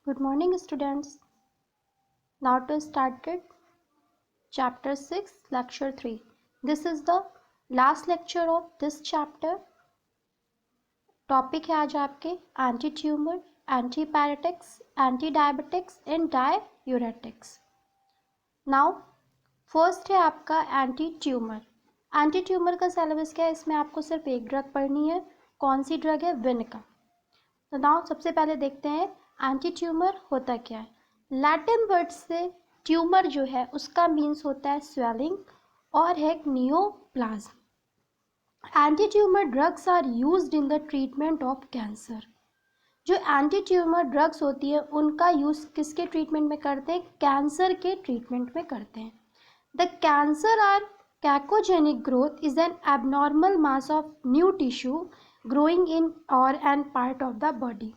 Good morning, students. Now to start it. Chapter 6, Lecture 3. This is the last lecture of this chapter. Topic है आज आपके anti tumour, antipyretics, anti diabetics and diuretics. Now first है आपका anti tumour. Anti tumour का syllabus क्या है? इसमें आपको सिर्फ एक ड्रग पढ़नी है. कौन सी ड्रग है? विनिका. तो नाउ सबसे पहले देखते हैं एंटी ट्यूमर होता क्या है. लैटिन वर्ड से ट्यूमर जो है उसका मीन्स होता है स्वेलिंग और है neoplasm. Anti tumour drugs are used in the treatment of cancer. जो एंटी ट्यूमर ड्रग्स होती है उनका यूज़ किसके ट्रीटमेंट में करते हैं? कैंसर के ट्रीटमेंट में करते हैं. The cancer or carcinogenic growth is an abnormal mass of new tissue growing in or an part of the body.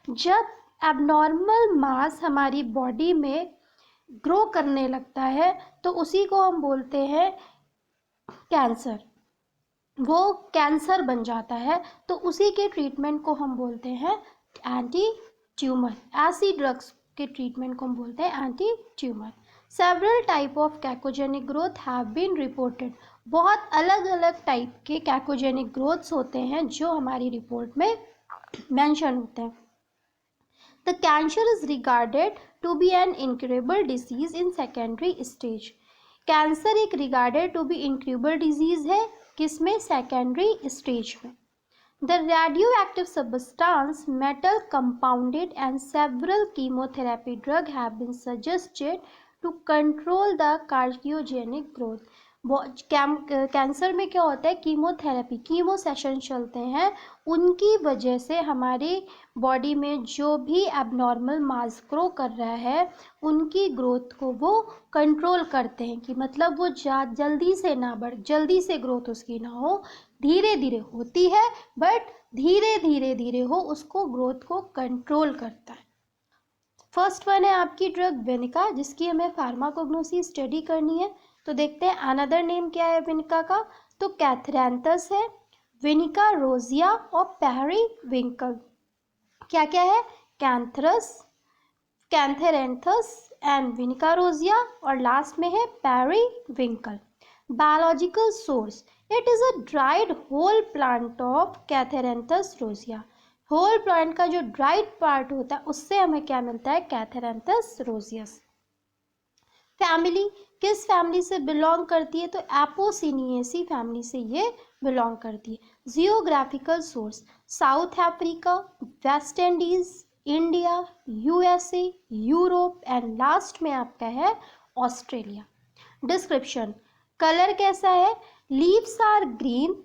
जब एबनॉर्मल मास हमारी बॉडी में ग्रो करने लगता है तो उसी को हम बोलते हैं कैंसर. वो कैंसर बन जाता है तो उसी के ट्रीटमेंट को हम बोलते हैं एंटी ट्यूमर. ऐसी ड्रग्स के ट्रीटमेंट को हम बोलते हैं anti tumour. Several type of carcinogenic growth have been reported. बहुत अलग अलग टाइप के कैकोजेनिक ग्रोथ्स होते हैं जो हमारी रिपोर्ट में मेंशन होते हैं. The cancer is regarded to be an incurable disease in secondary stage. Cancer एक regarded to be incurable disease है किसमें? सेकेंडरी स्टेज में. The radioactive substance metal compounded and several chemotherapy drug have been suggested to control the cardiogenic growth. Cancer में क्या होता है? Chemotherapy, chemo session चलते हैं, उनकी वजह से हमारी बॉडी में जो भी एबनॉर्मल मास ग्रो कर रहा है उनकी ग्रोथ को वो कंट्रोल करते हैं कि मतलब वो जल्दी से ना बढ़, जल्दी से ग्रोथ उसकी ना हो, धीरे धीरे होती है बट धीरे धीरे हो, उसको ग्रोथ को कंट्रोल करता है. फर्स्ट वन है आपकी ड्रग विनिका जिसकी हमें फार्माकोग्नोसी स्टडी करनी है. तो देखते हैं अनदर नेम क्या है विनिका का. तो कैथरैंथस है, विनिका रोजिया और पेरिविंकल. क्या क्या है? कैंथरस, कैंथेरेंथस एंड विनिका रोजिया और लास्ट में है periwinkle. Biological source, it is a dried whole plant of Catharanthus rosea. Whole plant का जो ड्राइड पार्ट होता है उससे हमें क्या मिलता है? कैथेरेंथस रोजियस. फैमिली, किस फैमिली से बिलोंग करती है? तो एपोसिनिएसी फैमिली से ये बिलोंग करती है. Geographical source, South Africa, West Indies, India, USA, Europe and last में आपका है ऑस्ट्रेलिया. डिस्क्रिप्शन, कलर कैसा है? Leaves are green.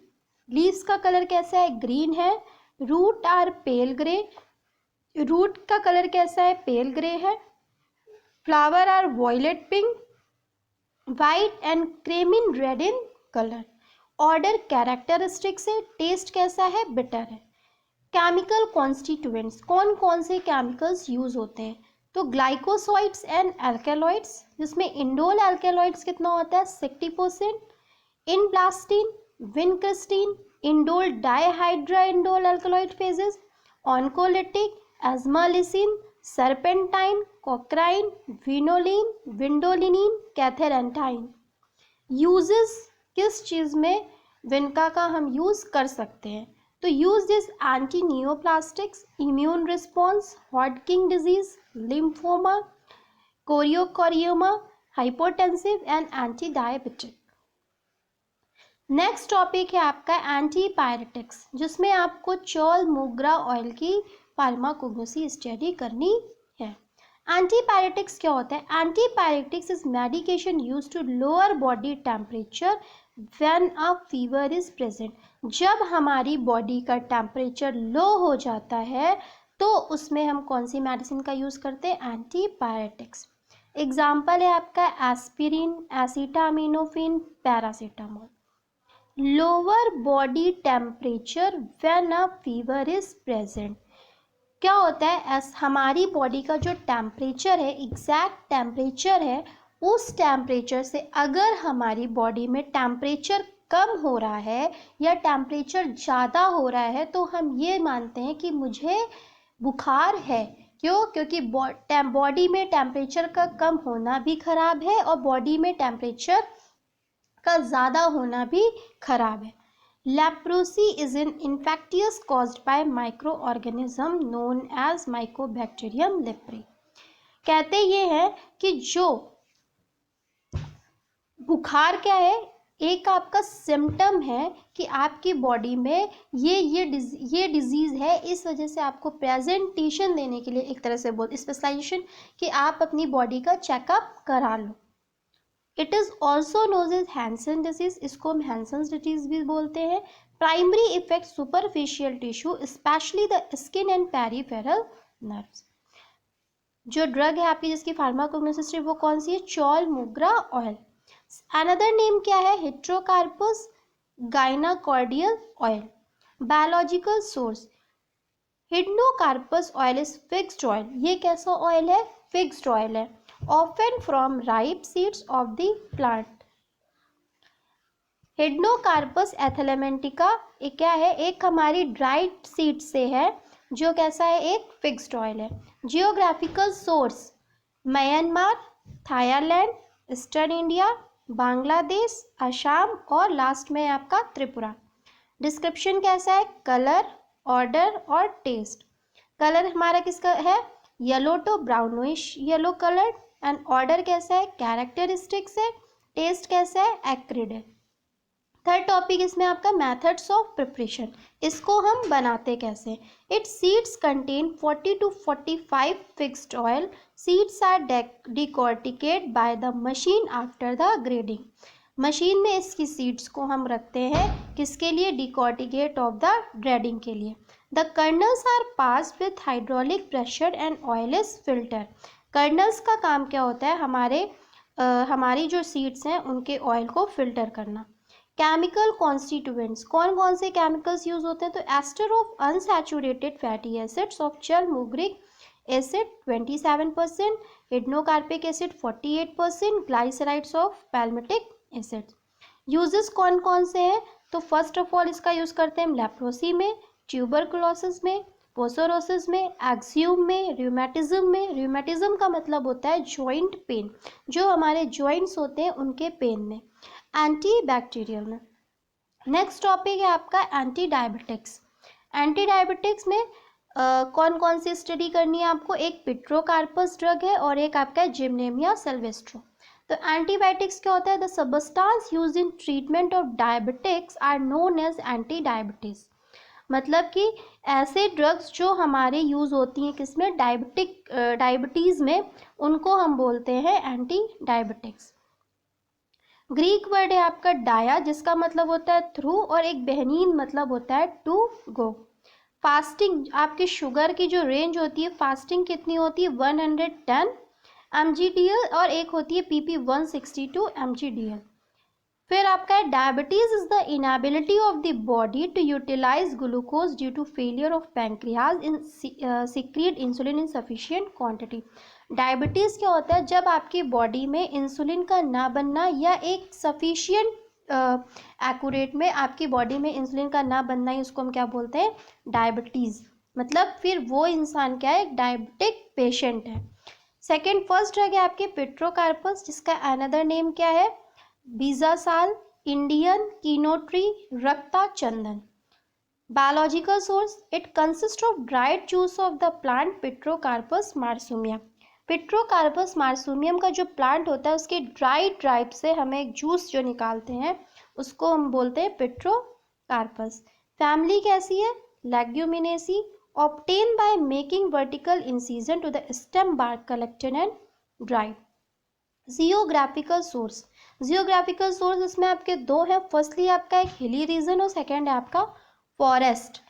लीव्स का कलर कैसा है? ग्रीन है. Root are pale grey. Root का कलर कैसा है? पेल ग्रे है. Flower are violet pink, white and crimson red in colour. Odour characteristic से. टेस्ट कैसा है? बिटर है. केमिकल कॉन्स्टिट्यूएंट्स, कौन कौन से केमिकल्स यूज होते हैं? तो ग्लाइकोसाइड्स एंड एल्केलॉइड्स जिसमें इंडोल एल्केलॉइड्स कितना होता है? 60%. Vinblastine, vincristine, indole dihydro indole alkaloid phases, oncolytic, ajmalicine, serpentine, cochrine, vindoline, vindolinine, catharanthine. Uses, किस चीज़ में विनका का हम यूज़ कर सकते हैं? तो use this anti neoplastics, immune response, Hodgkin disease, lymphoma, choriocarcinoma, hypotensive and anti diabetic. Next topic है आपका एंटीपायरेटिक्स जिसमें आपको चौल मोगरा ऑयल की फार्माकोग्नोसी स्टडी करनी है. एंटीपायरेटिक्स क्या होता है? Antipyretics is medication used to lower body temperature when a fever is present. जब हमारी बॉडी का टेम्परेचर लो हो जाता है तो उसमें हम कौन सी मेडिसिन का यूज़ करते हैं? एंटीपायरेटिक्स. एग्जाम्पल है आपका aspirin, acetaminophen, paracetamol. Lower body temperature when a fever is present. क्या होता है? हमारी बॉडी का जो टेम्परेचर है, एग्जैक्ट टेम्परेचर है, उस टेम्परेचर से अगर हमारी बॉडी में टेम्परेचर कम हो रहा है या टेम्परेचर ज़्यादा हो रहा है तो हम ये मानते हैं कि मुझे बुखार है, क्यों? क्योंकि बॉडी में टेम्परेचर का कम होना भी खराब है और बॉडी में टेम्परेचर का ज़्यादा होना भी खराब है। Leprosy is an infectious caused by micro organism known as mycobacterium leprae. कहते ये हैं कि जो बुखार क्या है, एक आपका सिम्टम है कि आपकी बॉडी में ये डिजीज़ है, इस वजह से आपको प्रेजेंटेशन देने के लिए एक तरह से बोल स्पेशलाइजेशन कि आप अपनी बॉडी का चेकअप करा लो। It is also known as Hansen disease, इसको हम हैंसन्स डिजीज भी बोलते हैं। Primary effect superficial tissue specially the skin and peripheral nerves. जो ड्रग है आपकी जिसकी फार्माकोग्नोसिस वो कौन सी है? Chaulmoogra oil. Another name क्या है? Hydnocarpus gynocardia oil. Biological source hydnocarpus oil is fixed oil. ये कैसा ऑयल है? फिक्स्ड ऑयल है। Often from ripe seeds of the plant. Hydnocarpus एथलेमेंटिका एक क्या है? एक हमारी ड्राइड सीड से है, जो कैसा है? एक फिक्स्ड ऑयल है। Geographical source Myanmar, Thailand, eastern India, Bangladesh, Assam और लास्ट में आपका त्रिपुरा। डिस्क्रिप्शन कैसा है? कलर, ऑर्डर और टेस्ट। कलर हमारा किसका है? Yellow to brownish yellow colour. And odour कैसा है? कैरेक्टरिस्टिक्स है। टेस्ट कैसा है? एक्रिड है। थर्ड टॉपिक इसमें आपका मेथड्स ऑफ प्रिपरेशन, इसको हम बनाते कैसे। It seeds contain 40 to 45 fixed oil. Seeds are decorticated by the machine after the grading. Machine में इसकी सीड्स को हम रखते हैं किसके लिए? डिकॉर्टिकेट ऑफ द ग्रेडिंग के लिए। The kernels are pass with hydraulic pressure and oil is filter. Kernels का काम क्या होता है? हमारी जो सीड्स हैं उनके ऑयल को फिल्टर करना। केमिकल कॉन्स्टिट्यूएंट्स, कौन कौन से केमिकल्स यूज होते हैं? तो ester of unsaturated fatty acids of chaulmoogric acid 27%, hydnocarpic acid 48%, glycerides of palmitic acid. Uses कौन कौन से हैं? तो फर्स्ट ऑफ ऑल इसका यूज करते हैं हम लेप्रोसी में, ट्यूबरकुलोसिस में, पोसोरोसिस में, एक्जियम में, रूमेटिज्म में। रूमेटिज्म का मतलब होता है जॉइंट पेन, जो हमारे जॉइंट्स होते हैं उनके पेन में। एंटी बैक्टीरियल में। नेक्स्ट टॉपिक है आपका एंटी डायबिटिक्स। एंटी डायबिटिक्स में कौन कौन सी स्टडी करनी है आपको? एक पिट्रोकार्पस ड्रग है और एक आपका जिम्नेमिया सेल्वेस्ट्रो। तो एंटीबायोटिक्स क्या होता है? The substance use in treatment of diabetics are known as anti diabetes. मतलब कि ऐसे ड्रग्स जो हमारे यूज़ होती हैं किसमें? डायबिटीज़ में, उनको हम बोलते हैं एंटी डायबिटिक्स। ग्रीक वर्ड है आपका डाया, जिसका मतलब होता है थ्रू, और एक बेहनीन मतलब होता है टू गो। फास्टिंग, आपकी शुगर की जो रेंज होती है फास्टिंग कितनी होती है? 110 mgdl और एक होती है pp 162 mgdl। फिर आपका है diabetes is the inability of the body to utilise glucose due to failure of pancreas in secrete insulin insufficient quantity. Diabetes क्या होता है? जब आपकी बॉडी में इंसुलिन का ना बनना या एक सफिशिएंट एक्यूरेट में आपकी बॉडी में इंसुलिन का ना बनना ही उसको हम क्या बोलते हैं? डायबिटीज़। मतलब फिर वो इंसान क्या है? एक डायबिटिक पेशेंट है। सेकेंड फर्स्ट ड्रग है आपके पिट्रोकार्पस, जिसका अनदर नेम क्या है? Bijasal, Indian kino tree, rakta chandan. Biological source it consist of dried juice of the plant pterocarpus marsupium. Pterocarpus marsupium का जो प्लांट होता है उसके ड्राइड से हमें एक जूस जो निकालते हैं उसको हम बोलते हैं पिट्रोकार्पस। फैमिली कैसी है? Leguminosae. Obtain by making vertical incision to the stem bark collected and dried. Geographical source, geographical source इसमें आपके दो हैं। फर्स्टली आपका एक हिली रीजन और सेकेंड है आपका फॉरेस्ट।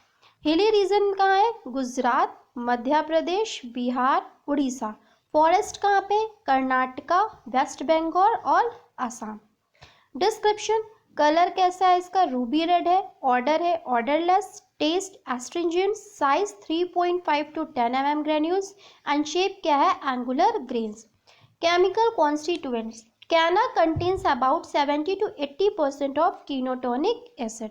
हिली रीजन कहाँ है? गुजरात, मध्य प्रदेश, बिहार, उड़ीसा। फॉरेस्ट कहाँ पे? कर्नाटका, वेस्ट बंगाल और असम। डिस्क्रिप्शन, कलर कैसा है इसका? रूबी रेड है। ऑर्डर है odourless. Taste astringent. Size 3.5 to 10 mm granules and shape क्या है? Angular grains. Chemical constituents, kino contains about 70 to 80% of kinotannic acid.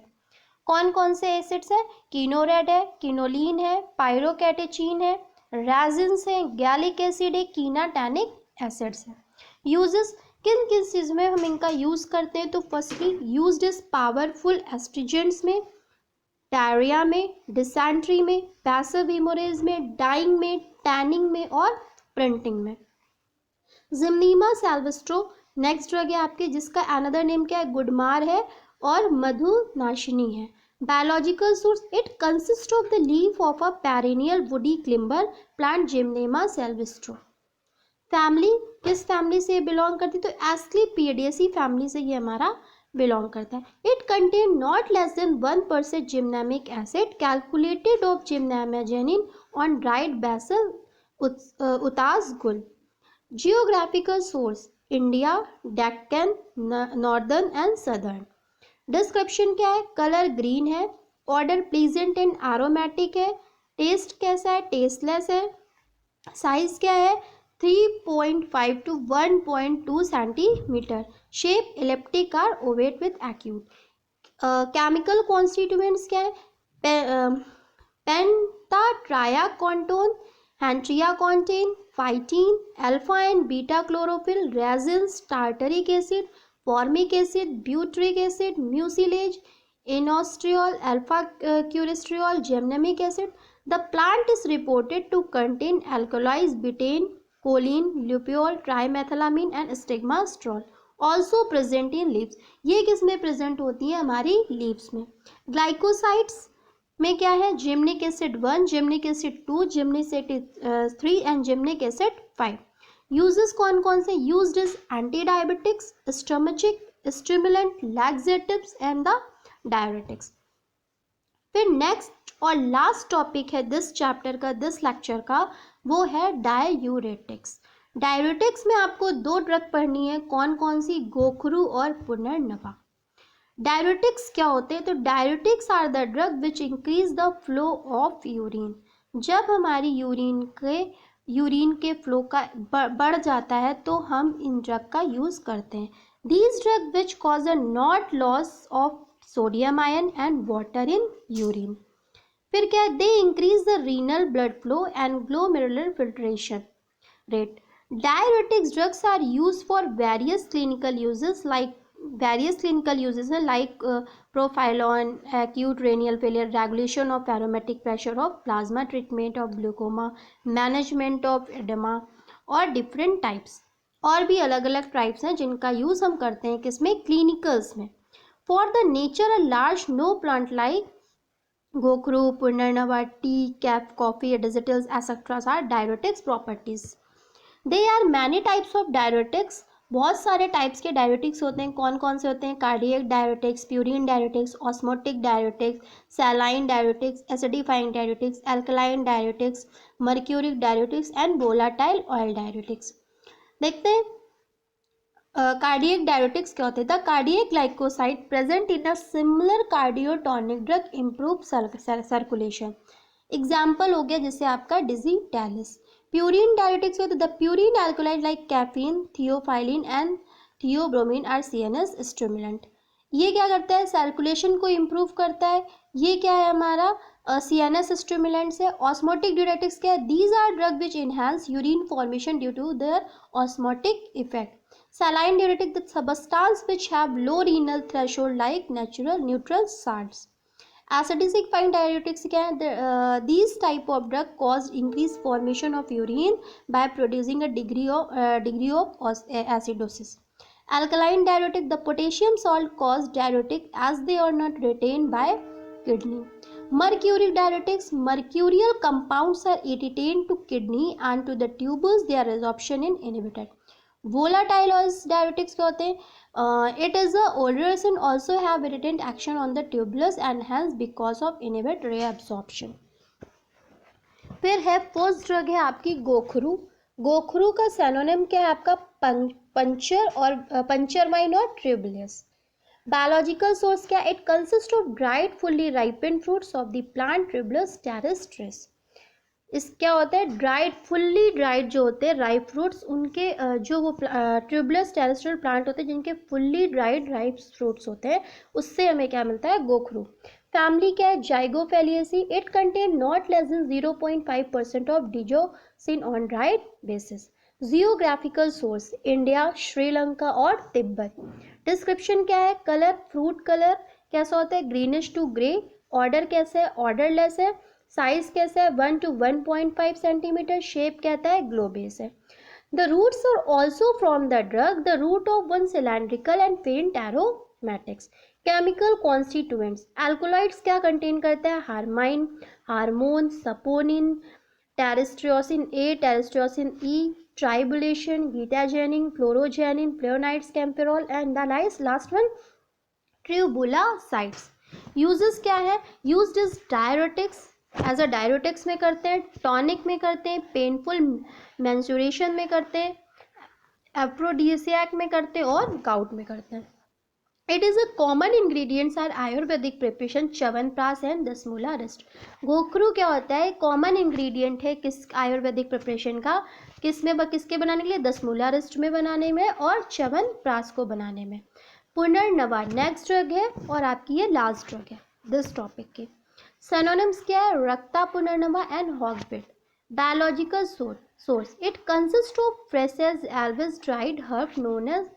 कौन कौन से एसिड्स हैं? कीनोरेड है, कीनोलिन है, पायरोकैटेचीन है, रेजिन्स हैं, गैलिक एसिड है, कीनाटैनिक एसिड्स हैं। यूजेस किन किन चीज में हम इनका यूज करते हैं? तो फर्स्टली यूज्ड इज पावरफुल एस्ट्रिजेंट्स में, डायरिया में, डिसेंट्री में, पैसिव हेमोरेज में, डाइंग में, टैनिंग में और प्रिंटिंग में। जिम्नीमा सेल्वेस्ट्रो नेक्स्ट ड्रग है आपके, जिसका अनदर नेम क्या है? गुडमार है और मधुनाशिनी है। Biological source, it consist of the leaf of a perennial woody climber plant gymnema sylvestre. Family, किस फैमिली से बिलोंग करती? तो एस्क्लेपियडेसी फैमिली से ये हमारा बिलोंग करता है। It contain not less than 1% gymnemic acid calculated of gymnemagenin on dried basal उतास गुल। Geographical source, India, Deccan, northern and southern. Description क्या है? कलर ग्रीन है, ऑर्डर प्लीजेंट एंड एरोमेटिक है, टेस्ट कैसा है? टेस्टलेस है। साइज क्या है? 3.5 to 1.2 सेंटीमीटर। शेप एलिप्टिक और ovate with acute. Chemical constituents क्या है? Pentatriacontane, hentriacontane, phytin, alpha and beta chlorophyll, resins, tartaric acid, formic acid, butyric acid, mucilage, inositol, alpha quercitol, gymnemic acid. The plant is reported to contain alkaloids betaine, choline, lupeol, trimethylamine and stigmastrol, also present in leaves। ये किस में present होती है? हमारी leaves में। Glycosides में क्या है? Gymnemic acid 1, gymnemic acid 2, gymnemic acid 3 and gymnemic acid 5। Uses कौन कौन से? Used is anti diabetics, stomachic, stimulant, laxatives and the diuretics. फिर नेक्स्ट और लास्ट टॉपिक है दिस चैप्टर का, दिस लेक्चर का, वो है डाययूरेटिक्स। डाययूरेटिक्स में आपको 2 ड्रग पढ़नी है। कौन कौन सी? गोखरू और पुनर्नवा। डाययूरेटिक्स क्या होते हैं? तो diuretics are the drug which increase the flow of urine. जब हमारी यूरिन के फ्लो का बढ़ जाता है तो हम इन ड्रग का यूज करते हैं। These drug which cause a net loss of sodium ion and water in urine. फिर क्या? They increase the renal blood flow and glomerular filtration rate. Diuretics drugs are used for various clinical uses like prophylon, acute renal failure, regulation of aromatic pressure of plasma, treatment of glaucoma, management of edema और different types. और भी अलग अलग types हैं जिनका use हम करते हैं किसमें? क्लिनिकल्स में। For the nature a large no plant like gokhru, punarnava, tea, caff, coffee, digitalis etcetera are diuretics properties. They are many types of diuretics. बहुत सारे टाइप्स के डाययूरेटिक्स होते हैं। कौन कौन से होते हैं? Cardiac diuretics, purine diuretics, osmotic diuretics, saline diuretics, acidifying diuretics, alkaline diuretics, mercuric diuretics and volatile oil diuretics. देखते हैं कार्डियक डाययूरेटिक्स क्या होते हैं। The cardiac glycoside present in a similar cardiotonic drug improve circulation. Example हो गया जैसे आपका digitalis. Purine diuretics होते हैं। The purine alkaloid like caffeine, theophylline and theobromine are CNS stimulant. ये क्या करता है? सर्कुलेशन को इम्प्रूव करता है। ये क्या है हमारा? सीएनएस स्टिमुलेंट्स है। ऑस्मोटिक डाययूरेटिक्स क्या है? These are drug which enhance urine formation due to their osmotic effect. Saline diuretic, the substance which have low renal threshold like neutral salts. Acidifying diuretics क्या है? These type of drug cause increased formation of urine by producing a degree of acidosis. Alkaline diuretic, the potassium salt cause diuretic as they are not retained by kidney. Mercuric diuretics, mercurial compounds are retained to kidney and to the tubules, their absorption is inhibited. Volatile oils diuretics क्या होते हैं? It is a odorous and also have irritant action on the tubulus and hence because of inhibit reabsorption. फिर है first drug है आपकी गोखरू। गोखरू का सिनोनिम क्या है आपका? पंचर और पंचरमाइन और ट्यूबुलस। बायोलॉजिकल सोर्स क्या? It consist of dried fully ripened fruits of the plant tribulus terrestris. इस क्या होता है? ड्राइड, फुल्ली ड्राइड जो होते हैं राइप फ्रूट्स, उनके जो वो ट्यूबुलस टेरेस्ट्रियल प्लांट होते हैं जिनके फुल्ली ड्राइड राइप फ्रूट्स होते हैं, उससे हमें क्या मिलता है? गोखरू। फैमिली क्या है, Zygophyllaceae, it contain not less than 0.5% of diosgenin on राइट basis. Geographical source, India, Sri Lanka और तिब्बत। डिस्क्रिप्शन क्या है, कलर, फ्रूट कलर कैसा होता है, ग्रीनिश टू ग्रे। ऑर्डर कैसे है, ऑर्डरलेस है। साइज कैसा है, 1 to 1.5 सेंटीमीटर। शेप कहता है ग्लोबेस है। The roots are also from the drug, the root of one cylindrical and faint aromatics. Chemical constituents, alkaloids क्या कंटेन करता है, harmine, harmane, saponin, terrestriosin A, terrestriosin E, tribulosin, betagenin, fluorogenin, flavonoids, kaempferol and the last one tubulosides. Uses क्या है, used is diuretics, as a diuretics में करते हैं, tonic में करते हैं, पेनफुल मेंस्ट्रुएशन में करते हैं, एफ्रोडिसियाक में करते हैं और गाउट में करते हैं। It is a common ingredients are Ayurvedic preparation chyawanprash and Dashmularishta. गोखरू क्या होता है, कॉमन इंग्रेडिएंट है किस आयुर्वेदिक प्रिपरेशन का, किसके बनाने के लिए, दसमूला रिस्ट में बनाने में और च्यवनप्राश को बनाने में। पुनर्नवा नेक्स्ट ड्रग है और आपकी ये लास्ट ड्रग है दिस टॉपिक की। Synonyms क्या है, rakta, punarnava and hogweed. Biological source, it consist of fresh as well as dried herb known as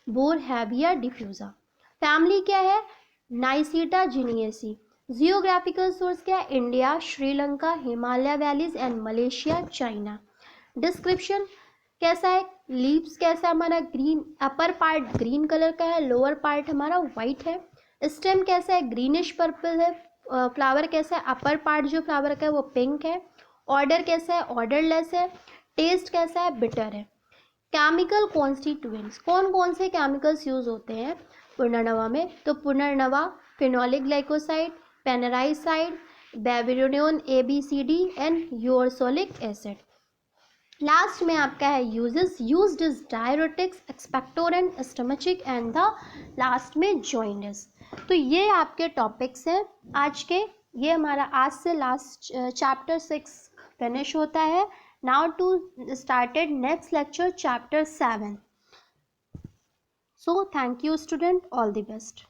Boerhaavia diffusa. Family क्या है, नाइसीटा जिनिएसी। जियोग्राफिकल सोर्स क्या है, India, Sri Lanka, Himalaya valleys and Malaysia, China. Description कैसा है, लीव्स कैसा हमारा green, upper part green colour का है, लोअर पार्ट हमारा वाइट है। स्टेम कैसा है, ग्रीनिश पर्पल है। फ्लावर कैसा है, अपर पार्ट जो फ्लावर का है वो पिंक है। ऑर्डर कैसा है, ऑर्डरलेस है। टेस्ट कैसा है, बिटर है। केमिकल कॉन्स्टिट्यूएंट्स, कौन कौन से केमिकल्स यूज होते हैं पुनर्नवा में, तो punarnava, phenolic glycoside, punarnavoside, boeravinone ABCD and ursolic acid. Last में आपका है uses, used is diuretics, expectorant, stomachic and the last में जॉइंडस। तो ये आपके टॉपिक्स हैं आज के, ये हमारा आज से लास्ट चैप्टर 6 फिनिश होता है। Now to started next lecture chapter 7। So thank you student, all the best.